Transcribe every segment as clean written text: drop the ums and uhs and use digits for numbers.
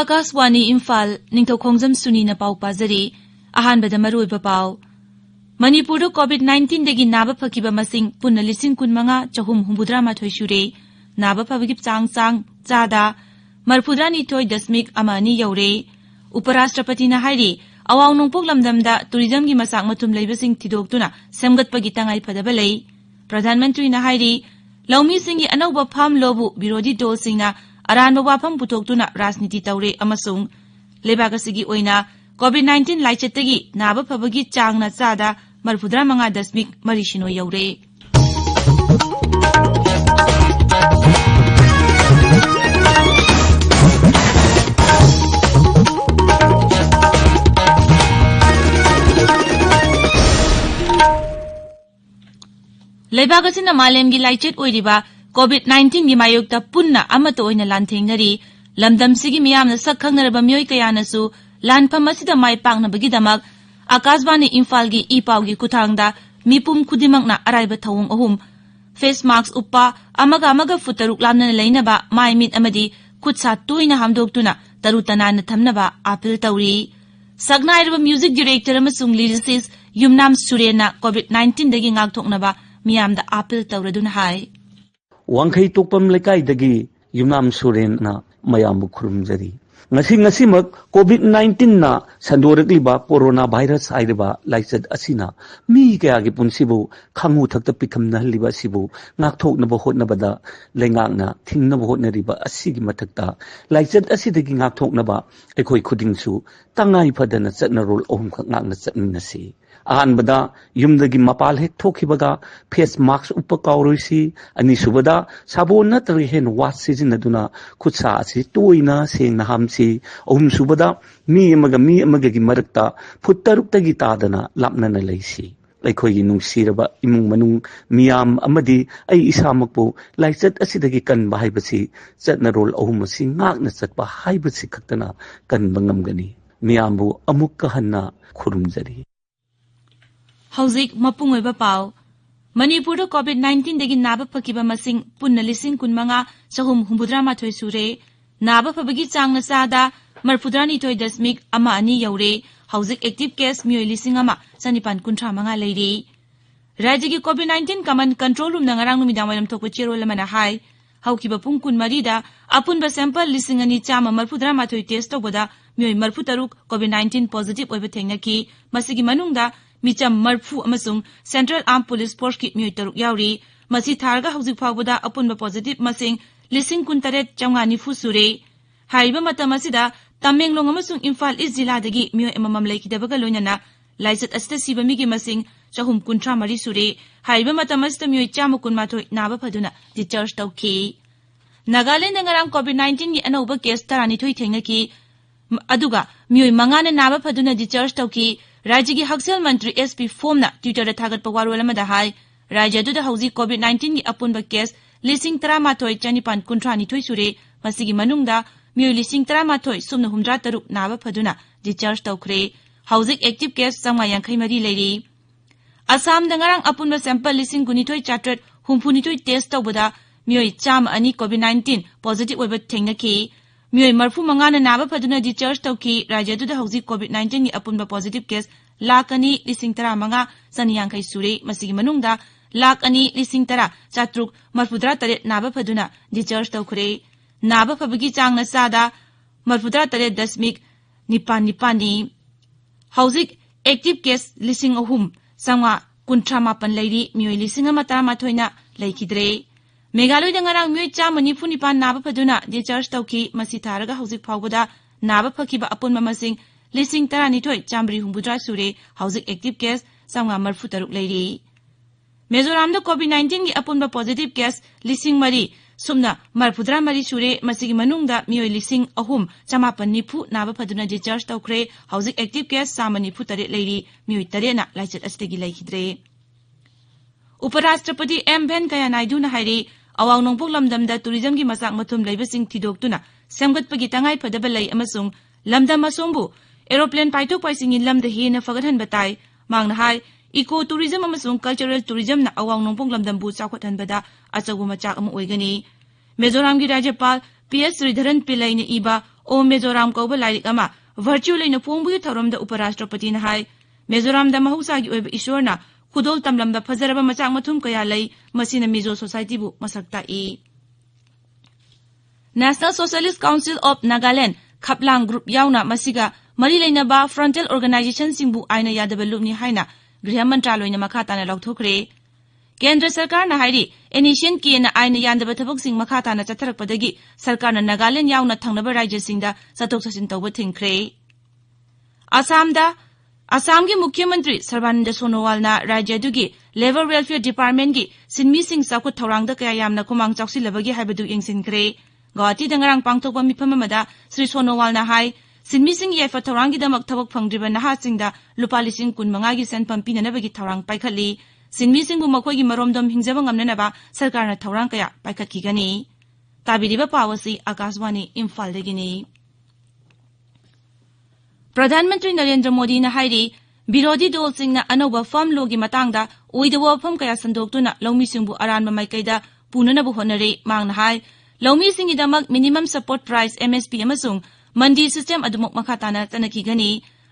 आकाशवाणी इम्फाल निंगथौखोंजम सुनीना पाउ पाजरी अहानबदा मरुइबा पाउ मणिपुर कोविड-19 दगी नाबा फकिबा मसिंग पुन्ना 15,483 सुरे नाबा फबगी चांग चादा 42.2 यौरे उपराष्ट्रपति ना हाइरी अवांग नोंपोक लमदमदा टूरिज्म की मसाक मथुम लेबसिंग थिदोक्तुना सेमगतपगी तंगाई फदबा लई प्रधानमंत्री ना हाइरी लौमी सिंगी अनौबा फाम लोबु विरोधी दल सिंगना अरानबा वाफम पुथोक्तुना राजनीति तौरे अमसुंग लेबागसिगी ओइना कोविड-19 लाइचेतगी नाबा फबगी चांगना चादा 45.3 यौरे लेबाग असिना मालेमगी लाइचेत ओइरिबा कोविड-19 गी मायोक्ता पुन्ना अमतो ओइना लानथेंगनरी लमदमसिगी मियामना सखखंगनरबा मियोय कयानसु लानफम असिदा माय पांगनबगीदमक आकाशवाणी इम्फालगी ईपावगी कुथांगदा मिपुम खुदिमकना अराइबा थौंग अहुम फेस मास्क उप्पा अमगा फुतरुक लामना लैनबा माय मिट अमदी खुदसा तोइना हामदोक्तुना तरुतनाना थमनबा अपील तौरी सगनाइरबा म्यूजिक डायरेक्टर अमसुंग लिरिसिस्ट युमनाम सुरेना कोविड-19 दगी ngaktoknaba मियामदा अपील तौरदुना हाय वांखै तोकपम लेकाइदगी युमनाम सुरेना मयामबु खुरुमजरी ngasimak COVID-19 na sandorikliba corona virus hairiba laichat asina mi kaya gi punsibu khangu thakta pikamna liba sibu ngakthoknaba hotnabada lengakna thingnaba hotnariba asigi mathakta laichat asidagi ngakthoknaba ekhoi khudingsu tangai phadana chatna role ohum khak ngakna chatminasi ahanbada yumdagi mapal hek thokhibaga face mask uppa kaurisi ani subada sabon natri hen was sizinaduna khutsa asi toina sengna hamsi ohum subada mi amaga gi marakta futtaruk-tagi tadana lapnana laisi laikhoi nungsiraba imung manung miyam amadi ai isamakpo laichat asidagi kanba haibasi chatna role ohum asi ngakna chatpa haibasi khaktana kanba ngamgani miyambu amukka hanna khurumjari हौजिक मपुंग ओइबा पाव मणिपुर कोविड-19 दगी नाबा फकिबा मसिंग पुन्ना 15,483 सुरे नाबा फबगी चांगना चादा 42.2 यौरे हौजिक एक्टिव केस मियोय 1,995 लेरी राज्य की कोविड-19 कमन कंट्रोल रूम नंगरांग नुमिदां वयम थोक चेरोल मना हाय हौकिबा पुंग कुनमरी दा अपुनबा सैंपल 2,995 टेस्ट तोबदा मियोय 43 कोविड-19 पॉजिटिव ओइबा थेंगनकी मसिगी मनुंगदा मिचम मरफू अमसुंग सेंट्रल आर्म पुलिस फोर्स की मियोय तरुक यावरी मसी थारगा हौजिक फावबदा अपुनबा पॉजिटिव मसिंग 19,994 सुरे हाइबा मतम असिदा तमेंगलोंग अमसुंग इम्फाल ईस्ट जिलादगी मियोय एममम लेखिदबगा लोइनना लाइचत अस्ता सिबा मिगी मसिंग 393 सुरे हाइबा मतम असिदा मियोय 119 नाबा फदुना डिस्चार्ज तौखी नागालैंड नगरांग कोविड-19 की अनौबा केस 32 थेंगनकी अदुगा मियोय मंगाना नाबा फदुना डिस्चार्ज तौखी राज्य की हक्सेल मंत्री एसपी फोमना ट्विटर थागत पवारोल अमदा हाय राज्य अदुदा हौजी कोविड-19 की अपुनबा केस 13,992 सुरे मसिगी मनुंगदा मियोय 13,900 सुमना 63 नाबा फदुना डिस्चार्ज तौखरे हौजिक एक्टिव केस 153 लेरी असम दंगारंग अपुनबा सैंपल 19,492 टेस्ट तौबदा मियोय 102 कोविड-19 पॉजिटिव ओइबा थेंगनकी मियोय 45 नाबा फदुना डिस्चार्ज तौखी राज्य अदुदा हौजिक कोविड-19 की अपुनबा पॉजिटिव केस 1,15,950 सुरे मसिगी मनुंगदा 1,10,10,737 नाबा फदुना डिस्चार्ज तौखरे नाबा फबगी चांगना चादा 43.9 हौजिक एक्टिव केस 3,958 लेरी मियोय 1,019 लेखिद्रे मेघालय दंगारांग मियोय 194 नाबा फदुना डिस्चार्ज तौखी मसी थारगा हौजिक फावबदा नाबा फकिबा अपुनबा मसिंग 12,953 सुरे हौजिक एक्टिव केस 143 लेरी मिजोराम कोविड-19 की अपुनबा पॉजिटिव केस 3,000 सुमना 43 सुरे मसिगी मनुंगदा मियोय 3,990 नाबा फदुना डिस्चार्ज तौखरे हौजिक एक्टिव केस 93 लेरी मियोय 8 ना लाइचत अस्तेगी लेखिद्रे उपराष्ट्रपति एम वेंकैया नायडू ना हाइरी अवांग नोंपोक लमदमदा टूरिज्म की मसाक मथुम लेबसिंग थिदोक्तुना सेमगतपगी तंगाई फदबा लई अमसुंग लमदम असोंबु एरोप्लेन पाइथोक पाइसिंग लमदा हेना फगतहन बताय मांगना हाय इको टूरिज्म अमसुंग कल्चरल टूरिज्म ना अवांग नोंपोक लमदमबु चाखोथनबदा अचौबा मचाक अमा ओइगनी मिजोराम की राज्यपाल पीएस श्रीधरन पिल्लई ने इबा ओम मेजोराम कौबा लाइरिक अमा वर्चुअल इन फोंबुगी थौरमदा उपराष्ट्रपति न हाई मेजोराम दा महौसागी ओइब ईश्वरना खुदोल तमलमदा फजरबा मचाक मथुम कया लई मसीना मिजो सोसाइटी बु मसक्ता ई national socialist council of Nagaland Khaplang group याउना मसीगा मरी लेनबा फ्रंटल ऑर्गेनाइजेशन सिंबु आइना यादब लुबनी हाइना गृह मंत्रालयना मखा ताना लौथोखरे केंद्र सरकार न हाइरी एनिशियन केना आइना यादब थबक सिंग मखा ताना चथरकपदगी सरकार न नागालैंड याउना थंगनबा राज्य सिंगदा चथोक चसिन तौब थिंखरे असम की मुख्यमंत्री सर्बानंद सोनोवालना राज्य दुगी लेबर वेलफेयर डिपार्टमेंट की सिनमी सिंग चाखुत थौरांगदा कया यामना कुमांग चाउसिलबगी हाइबदु यंगसिनखरे गुवाहाटी दंगरांग पांगथोकपा मिफम अमदा श्री सोनोवालना हाई सिनमी सिंग याइफा थौरांगीदमक थबक फंगद्रिबा नहासिंगदा लुपा 15,000 की सेनफम पिननबगी थौरांग पाइखली सिनमी सिंगबु मखोइगी मरोमदम हिंजबा ngamnanaba सरकारना थौरांग कया पाइखतखिगनी ताबिरिबा पावसी आकाशवाणी इम्फालदगिनी प्रधानमंत्री नरेंद्र मोदी न हाइरी विरोधी दलसिंगना अनौबा फर्म लोगी मतंगदा ओइदबो वफम कया संदोक्तुना लौमीसिंगबु अरानबा माइकैदा पुननबु होनरे मांगना हाई लौमीसिंगीदमक मिनिमम सपोर्ट प्राइस MSP अमसुंग मंडी सिस्टम अदुमक मखाताना चनखिगनी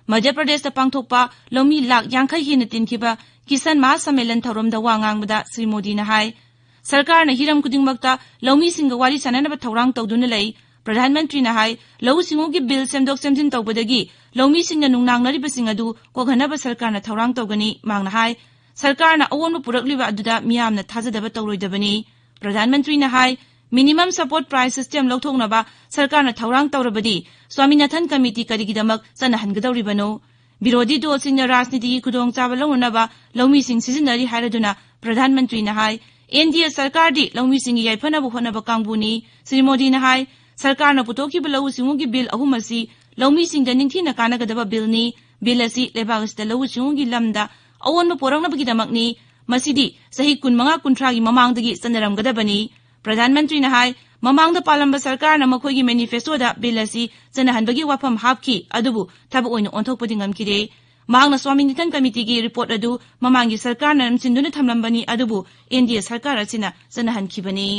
मध्य प्रदेश पांगथोकपा लौमी लाख 50 हेन तिनखिबा किसान महासम्मेलन थौरमदा वा ngangbada श्री मोदी न हाई सरकार न हिरम खुदिंगमक्ता लौमीसिंग वारी साननबा थौरांग तौदुना लई प्रधानमंत्री न हाई लौ सिंगोगी बिल सेमदोक सेमजिन तौबदगी लौमीसिंग नुंगनांगनरिबसिंग अदु कोगनबा सरकार न थौरांग तौगनी मांगना हाई सरकार न अवोन पुरकलिबा अदुदा मियामना थाजदबा तौरोइदबनी प्रधानमंत्री न हाई मिनिमम सपोर्ट प्राइस सिस्टम लौथोकनबा सरकार न थौरांग तौरबदी स्वामीनाथन कमिटी करिगिदमक सनहनगदौरिबनो विरोधी दलसिंग राजनीति की खुदोंग चाबा लौनबा लौमीसिंग सिजिनरी हाइरदुना प्रधानमंत्री न हाई एनडीए सरकार दी लौमीसिंग याइफनबु होनबा कांगबुनी श्री मोदी न हाई सरकार न पुतोखिबा लौ सिंगुगी बिल अहुमसी लौमीसिंग निंगथिना कानगदबा बिलनी बिल असि लेबागसदा लौ सिंगुगी लमदा अवोन पोरंगनबगिदमकनी मसिदी सही 15-30 की ममांगदगी चनरमगदबनी प्रधानमंत्री न हाई ममांग पालंब सरकार न मखोगी मैनिफेस्टोदा बिल असि चनहनबगी वाफम हापखी अदुबु थबक ओइन ओंथोकपदि ngamkire मांगना स्वामीनाथन कमिटी की रिपोर्ट अदु ममांगी सरकार न नमसिंदुना थमलंबनी अदुबु एनडीए सरकार असिना चनहनखिबनी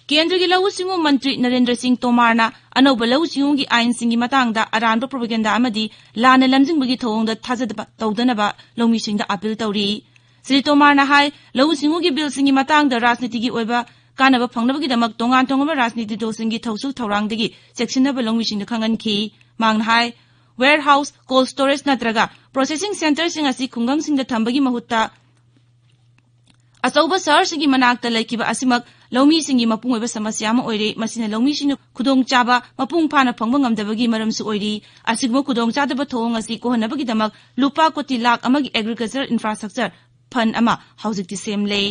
केंद्र की लघु सिंगु मंत्री नरेंद्र सिंह तोमारना अनौब लघु सिंगु की आइन सिंगी मतंगदा अरानबा प्रोपेगेंडा अमदी लाना लमजिंगबगी थौंगदा थाजदबा तौदनबा लौमीसिंगदा अपील तौरी श्री तोमारना हाई लघु सिंगु की बिल सिंगी मतंगदा राजनीति की ओइबा कानबा फंगनबगीदमक तोंगान तोंगबा राजनीति दलसिंगी थौसुल थौरांगदगी सेक्सिनबा लौमीसिंगदा खंगनखी मांगना हाई वेयर हाउस कोल्ड स्टोरेज नत्रगा प्रोसेसिंग सेंटर सिंग असि खुंगंगसिंगदा थंबगी महुत्ता अचौबा शहरसिंगी मनाक्ता लैखिबा असिमक लौमीसिंगी मपुंग ओइबा समस्या अमा ओइरे मसिना लौमीसिंगना खुदोंग चाबा मपुंग फाना फंगबा ngamdabagi maramsu ओइरी असिगमो खुदोंग चादबा थोंग असि कोहनबगीदमक लुपा कोटी लाख अमगी एग्रीकल्चर इंफ्रास्ट्रक्चर फंड अमा हौजिकति सेमले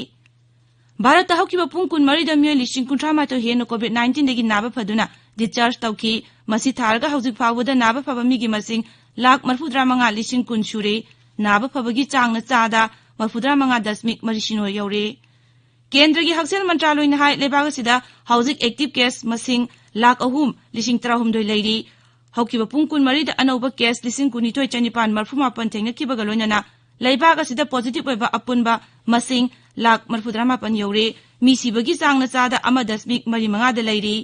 भारत हौकिबा पुंग 13 दा मियोय 19 हेन कोविड-19 दगी नाबा फदुना डिस्चार्ज तौखी मसि थारगा हौजिक फावदा नाबा फबा मिगी मसिंग लाख 45,10,000 सुरे नाबा फबगी चांगना चादा 45.3 यौरे केंद्र की हक्सेल मंत्रालय ने हाई लेबाग सिदा हौजिक एक्टिव केस मसिंग लाख 3,13,000 लेरी हौकिबा पुंग 13 दा अनौबा केस 19,2,940 थेंगनखिबगा लोइनना लेबाग असिदा पॉजिटिव ओइबा अपुनबा मसिंग लाख 45 यौरे मिसिबगी चांगना चादा 1.35 दा लेरी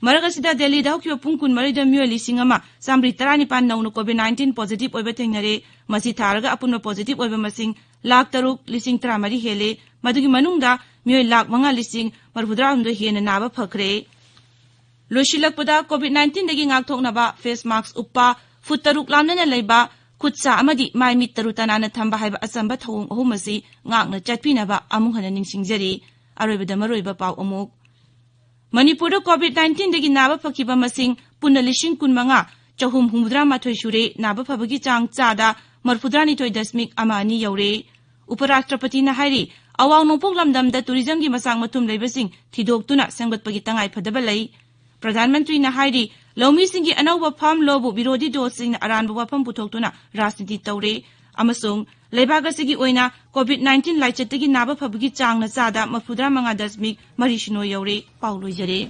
मरग असिदा दिल्ली दा हौकिबा पुंग 13 दा मियोय 1,919 नौना कोविड-19 पॉजिटिव ओइबा थेंगनरे मसि थारगा अपुनबा पॉजिटिव ओइबा मसिंग लाख 3,13,000 हेले मदुगी मनुंगदा मियोय लाख 5,40,000 हेन नाबा फखरे लोशिलकपदा कोविड-19 दगी ngakthoknaba फेस मास्क उपा फुट 3 लामना लेबा खुदसा अमदी माइ मिट 3 तनाना थंबा हाइबा असंबा थौंग अहुमसी ngakna चटपिनबा अमुक हन निंगसिंगजरी अरोइबदा मरोइबा पाव अमुक मणिपुर कोविड-19 दगी नाबा फखिबा मसिंग पुन 15,463 सुरे नाबा फबगी चांग चादा 42.2 यौरे उपराष्ट्रपति न हाइरी अवांग नोंपोक लमदमदा टूरिज्म की मसांग मथुम लेबसिंग थिदोक्तुना सेंगगतपगी तंगाई फदबा लई प्रधानमंत्री न हाइरी लौमीसिंग की अनौबा फार्म लॉबु विरोधी दलसिंग अरानबा वाफम पुथोक्तुना राजनीति तौरे अमसुंग लेबागसिगी ओइना कोविड-19 लाइचतगी नाबा फबगी चांगना चादा 45.3 यौरे पाउलोइजरे।